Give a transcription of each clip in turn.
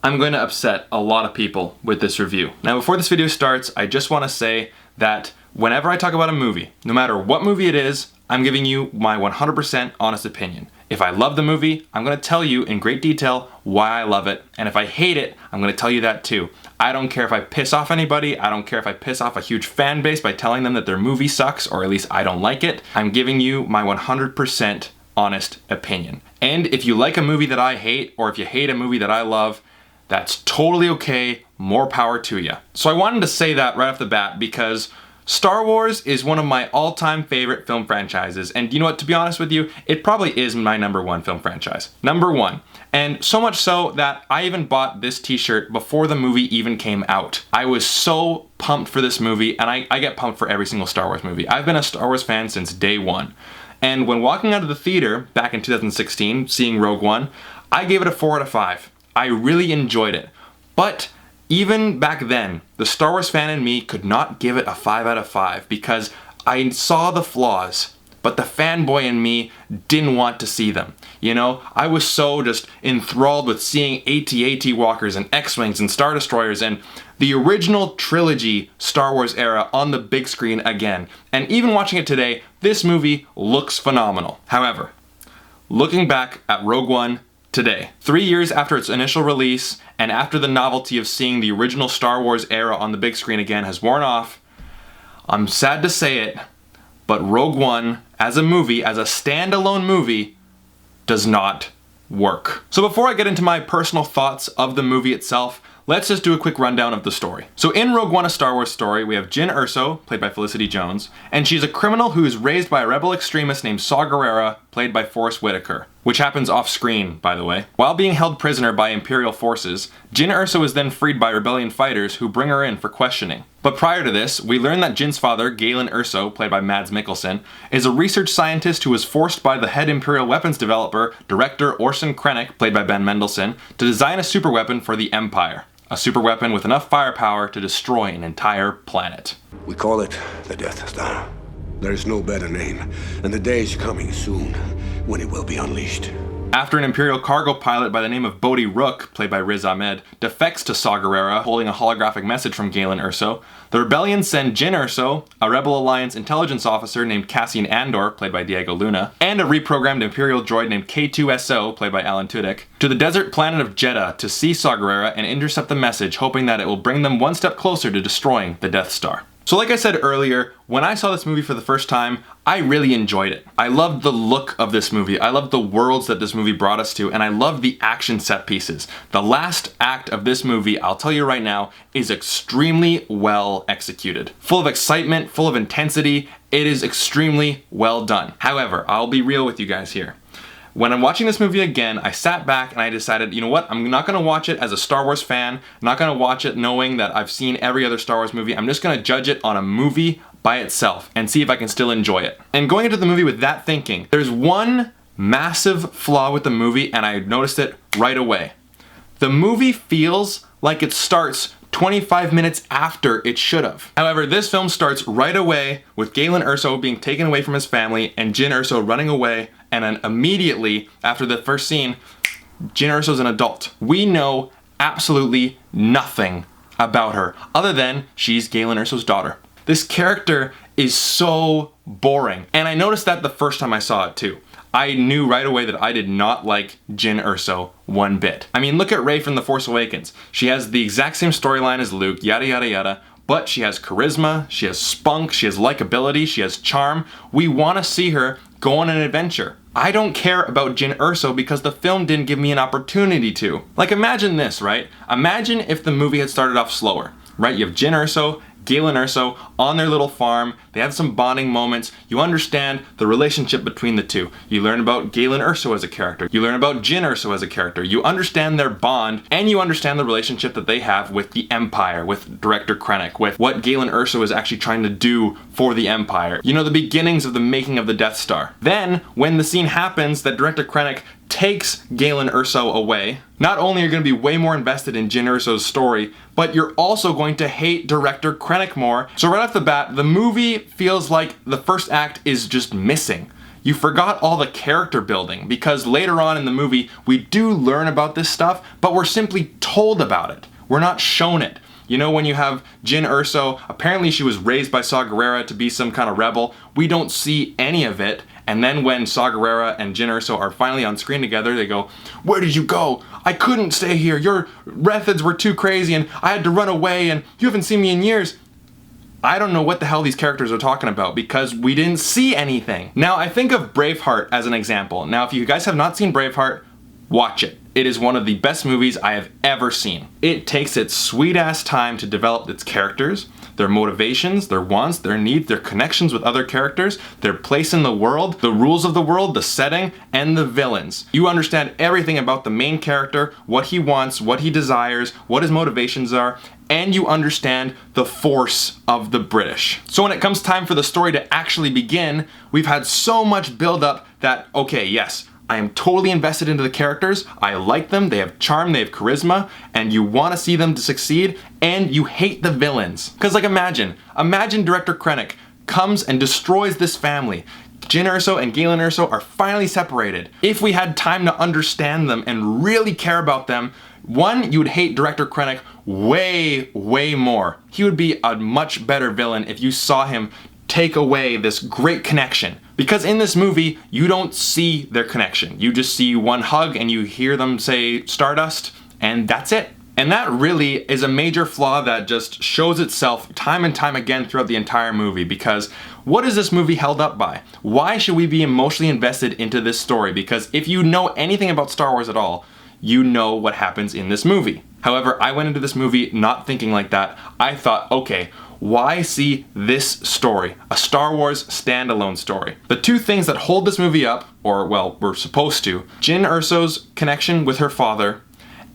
I'm going to upset a lot of people with this review. Now, before this video starts, I just want to say that whenever I talk about a movie, no matter what movie it is, I'm giving you my 100% honest opinion. If I love the movie, I'm going to tell you in great detail why I love it, and if I hate it, I'm going to tell you that too. I don't care if I piss off anybody, I don't care if I piss off a huge fan base by telling them that their movie sucks, or at least I don't like it. I'm giving you my 100% honest opinion. And if you like a movie that I hate, or if you hate a movie that I love, that's totally okay, more power to you. So I wanted to say that right off the bat because Star Wars is one of my all-time favorite film franchises, and you know what, to be honest with you, it probably is my #1 film franchise. #1. And so much so that I even bought this t-shirt before the movie even came out. I was so pumped for this movie, and I get pumped for every single Star Wars movie. I've been a Star Wars fan since day one. And when walking out of the theater back in 2016, seeing Rogue One, I gave it a 4 out of 5. I really enjoyed it. But even back then, the Star Wars fan in me could not give it a 5 out of 5 because I saw the flaws, but the fanboy in me didn't want to see them. You know, I was so just enthralled with seeing AT-AT walkers and X-Wings and Star Destroyers and the original trilogy Star Wars era on the big screen again. And even watching it today, this movie looks phenomenal. However, looking back at Rogue One today, 3 years after its initial release, and after the novelty of seeing the original Star Wars era on the big screen again has worn off, I'm sad to say it, but Rogue One, as a movie, as a standalone movie, does not work. So before I get into my personal thoughts of the movie itself, let's just do a quick rundown of the story. So in Rogue One, A Star Wars Story, we have Jyn Erso, played by Felicity Jones, and she's a criminal who is raised by a rebel extremist named Saw Gerrera, played by Forrest Whitaker, which happens off screen, by the way. While being held prisoner by Imperial forces, Jyn Erso is then freed by rebellion fighters who bring her in for questioning. But prior to this, we learn that Jyn's father, Galen Erso, played by Mads Mikkelsen, is a research scientist who was forced by the head Imperial weapons developer, director Orson Krennic, played by Ben Mendelsohn, to design a superweapon for the Empire. A superweapon with enough firepower to destroy an entire planet. We call it the Death Star. There is no better name, and the day is coming soon when it will be unleashed. After an Imperial cargo pilot by the name of Bodhi Rook, played by Riz Ahmed, defects to Saw Gerrera, holding a holographic message from Galen Erso, the rebellion send Jyn Erso, a Rebel Alliance intelligence officer named Cassian Andor, played by Diego Luna, and a reprogrammed Imperial droid named K2SO, played by Alan Tudyk, to the desert planet of Jeddah to see Saw Gerrera and intercept the message, hoping that it will bring them one step closer to destroying the Death Star. So like I said earlier, when I saw this movie for the first time, I really enjoyed it. I loved the look of this movie, I loved the worlds that this movie brought us to, and I loved the action set pieces. The last act of this movie, I'll tell you right now, is extremely well executed. Full of excitement, full of intensity, it is extremely well done. However, I'll be real with you guys here. When I'm watching this movie again, I sat back and I decided, you know what, I'm not gonna watch it as a Star Wars fan, I'm not gonna watch it knowing that I've seen every other Star Wars movie, I'm just gonna judge it on a movie by itself and see if I can still enjoy it. And going into the movie with that thinking, there's one massive flaw with the movie and I noticed it right away. The movie feels like it starts 25 minutes after it should have. However, this film starts right away with Galen Erso being taken away from his family and Jyn Erso running away, and then immediately after the first scene, Jyn Erso's an adult. We know absolutely nothing about her other than she's Galen Erso's daughter. This character is so boring, and I noticed that the first time I saw it too. I knew right away that I did not like Jyn Erso one bit. I mean, look at Rey from The Force Awakens. She has the exact same storyline as Luke, yada yada yada, but she has charisma, she has spunk, she has likability, she has charm. We want to see her go on an adventure. I don't care about Jyn Erso because the film didn't give me an opportunity to. Like, imagine this, right? Imagine if the movie had started off slower, right? You have Jyn Erso, Galen Erso on their little farm. They have some bonding moments. You understand the relationship between the two. You learn about Galen Erso as a character. You learn about Jyn Erso as a character. You understand their bond, and you understand the relationship that they have with the Empire, with Director Krennic, with what Galen Erso is actually trying to do for the Empire. You know, the beginnings of the making of the Death Star. Then, when the scene happens that Director Krennic takes Galen Erso away, not only are you going to be way more invested in Jyn Erso's story, but you're also going to hate Director Krennic more. So right off the bat, the movie feels like the first act is just missing. you forgot all the character building, because later on in the movie, we do learn about this stuff, but we're simply told about it. We're not shown it. You know, when you have Jyn Erso, apparently she was raised by Saw Gerrera to be some kind of rebel. We don't see any of it. And then when Saw Gerrera and Jyn Erso are finally on screen together, they go, "Where did you go? I couldn't stay here. Your methods were too crazy and I had to run away and you haven't seen me in years." I don't know what the hell these characters are talking about because we didn't see anything. Now, I think of Braveheart as an example. Now, if you guys have not seen Braveheart, watch it. It is one of the best movies I have ever seen. It takes its sweet ass time to develop its characters, their motivations, their wants, their needs, their connections with other characters, their place in the world, the rules of the world, the setting, and the villains. You understand everything about the main character, what he wants, what he desires, what his motivations are, and you understand the force of the British. So when it comes time for the story to actually begin, we've had so much build up that, okay, yes, I am totally invested into the characters, I like them, they have charm, they have charisma, and you want to see them to succeed, and you hate the villains. Because like imagine Director Krennic comes and destroys this family. Jyn Erso and Galen Erso are finally separated. If we had time to understand them and really care about them, one, you would hate Director Krennic way, way more. He would be a much better villain if you saw him take away this great connection. Because in this movie, you don't see their connection. You just see one hug and you hear them say Stardust, and that's it. And that really is a major flaw that just shows itself time and time again throughout the entire movie, because what is this movie held up by? Why should we be emotionally invested into this story? Because if you know anything about Star Wars at all, you know what happens in this movie. However, I went into this movie not thinking like that. I thought, okay, why see this story? A Star Wars standalone story. The two things that hold this movie up, or well, we're supposed to, Jyn Erso's connection with her father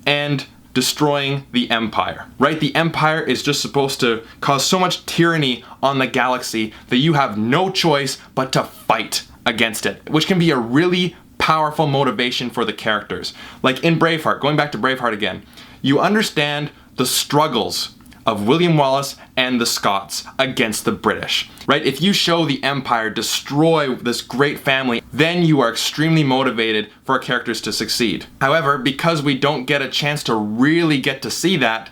and destroying the Empire, right? The Empire is just supposed to cause so much tyranny on the galaxy that you have no choice but to fight against it, which can be a really powerful motivation for the characters. Like in Braveheart, going back to Braveheart again, you understand the struggles of William Wallace and the Scots against the British, right? If you show the Empire destroy this great family, then you are extremely motivated for our characters to succeed. However, because we don't get a chance to really get to see that,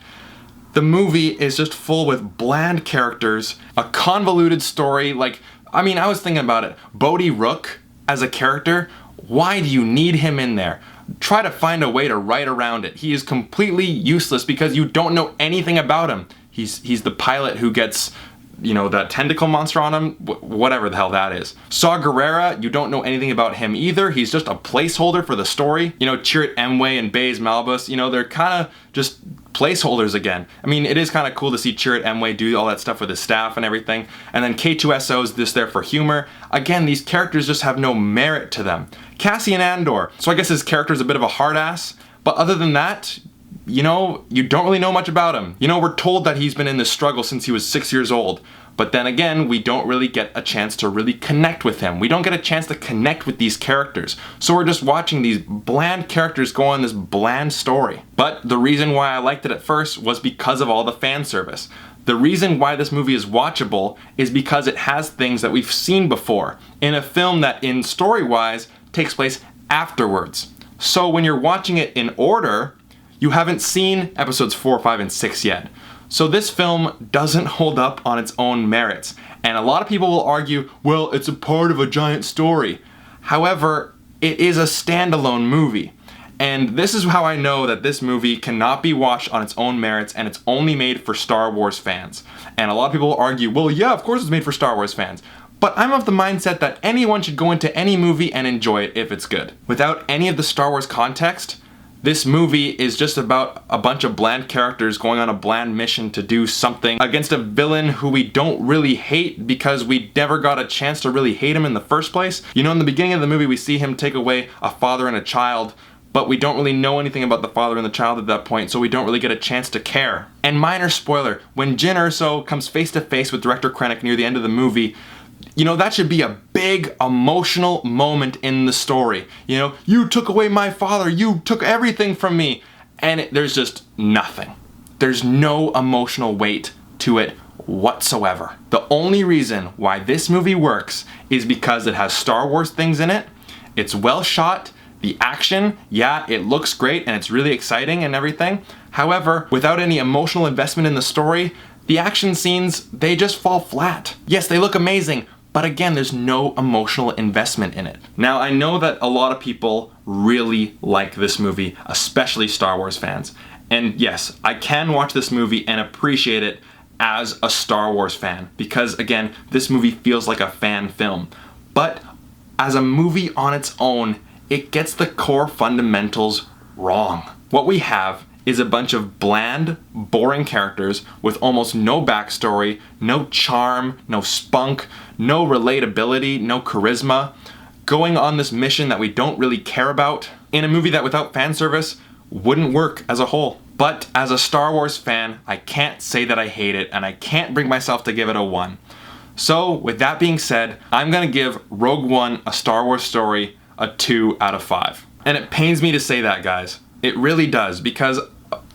the movie is just full with bland characters, a convoluted story. Like, I mean, I was thinking about it. Bodhi Rook as a character, why do you need him in there? Try to find a way to write around it. He is completely useless because you don't know anything about him. He's the pilot who gets, you know, that tentacle monster on him, whatever the hell that is. Saw Gerrera, you don't know anything about him either. He's just a placeholder for the story. You know, Chirrut Îmwe and Baze Malbus, you know, they're kind of just placeholders again. I mean, it is kind of cool to see Chirrut Îmwe do all that stuff with his staff and everything. And then K2SO is just there for humor. Again, these characters just have no merit to them. Cassian Andor, so I guess his character is a bit of a hard ass, but other than that, you know, you don't really know much about him. You know, we're told that he's been in this struggle since he was 6 years old, but then again, we don't really get a chance to really connect with him. We don't get a chance to connect with these characters. So we're just watching these bland characters go on this bland story. But the reason why I liked it at first was because of all the fan service. The reason why this movie is watchable is because it has things that we've seen before in a film that, in story-wise, takes place afterwards. So when you're watching it in order, you haven't seen episodes 4, 5, and 6 yet. So this film doesn't hold up on its own merits. And a lot of people will argue, well, it's a part of a giant story. However, it is a standalone movie. And this is how I know that this movie cannot be watched on its own merits and it's only made for Star Wars fans. And a lot of people will argue, well, yeah, of course it's made for Star Wars fans. But I'm of the mindset that anyone should go into any movie and enjoy it if it's good. Without any of the Star Wars context, this movie is just about a bunch of bland characters going on a bland mission to do something against a villain who we don't really hate because we never got a chance to really hate him in the first place. You know, in the beginning of the movie, we see him take away a father and a child, but we don't really know anything about the father and the child at that point, so we don't really get a chance to care. And minor spoiler, when Jyn Erso comes face to face with Director Krennic near the end of the movie, you know, that should be a big emotional moment in the story. You know, you took away my father, you took everything from me. And there's just nothing. There's no emotional weight to it whatsoever. The only reason why this movie works is because it has Star Wars things in it, it's well shot, the action, yeah, it looks great and it's really exciting and everything. However, without any emotional investment in the story, the action scenes, they just fall flat. Yes, they look amazing, but again, there's no emotional investment in it. Now, I know that a lot of people really like this movie, especially Star Wars fans. And yes, I can watch this movie and appreciate it as a Star Wars fan, because again, this movie feels like a fan film. But as a movie on its own, it gets the core fundamentals wrong. What we have is a bunch of bland, boring characters with almost no backstory, no charm, no spunk, no relatability, no charisma, going on this mission that we don't really care about, in a movie that without fan service wouldn't work as a whole. But as a Star Wars fan, I can't say that I hate it, and I can't bring myself to give it a 1. So with that being said, I'm gonna give Rogue One, A Star Wars Story, a 2 out of 5. And it pains me to say that, guys. It really does, because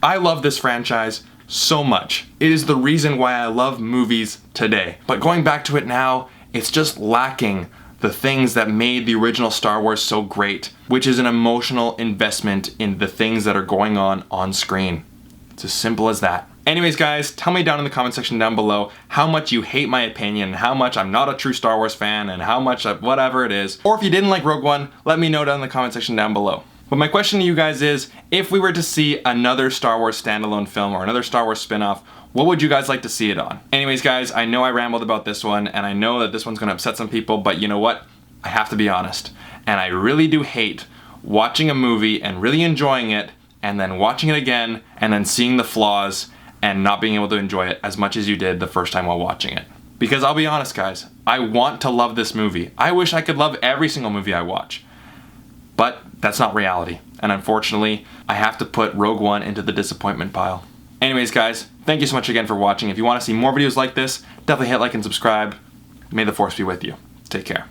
I love this franchise so much. It is the reason why I love movies today. But going back to it now, it's just lacking the things that made the original Star Wars so great, which is an emotional investment in the things that are going on screen. It's as simple as that. Anyways, guys, tell me down in the comment section down below how much you hate my opinion, how much I'm not a true Star Wars fan, and how much whatever it is. Or if you didn't like Rogue One, let me know down in the comment section down below. But my question to you guys is, if we were to see another Star Wars standalone film or another Star Wars spin-off, what would you guys like to see it on? Anyways, guys, I know I rambled about this one, and I know that this one's gonna upset some people, but you know what? I have to be honest. And I really do hate watching a movie and really enjoying it, and then watching it again, and then seeing the flaws, and not being able to enjoy it as much as you did the first time while watching it. Because I'll be honest, guys, I want to love this movie. I wish I could love every single movie I watch. But that's not reality. And unfortunately, I have to put Rogue One into the disappointment pile. Anyways, guys, thank you so much again for watching. If you want to see more videos like this, definitely hit like and subscribe. May the Force be with you. Take care.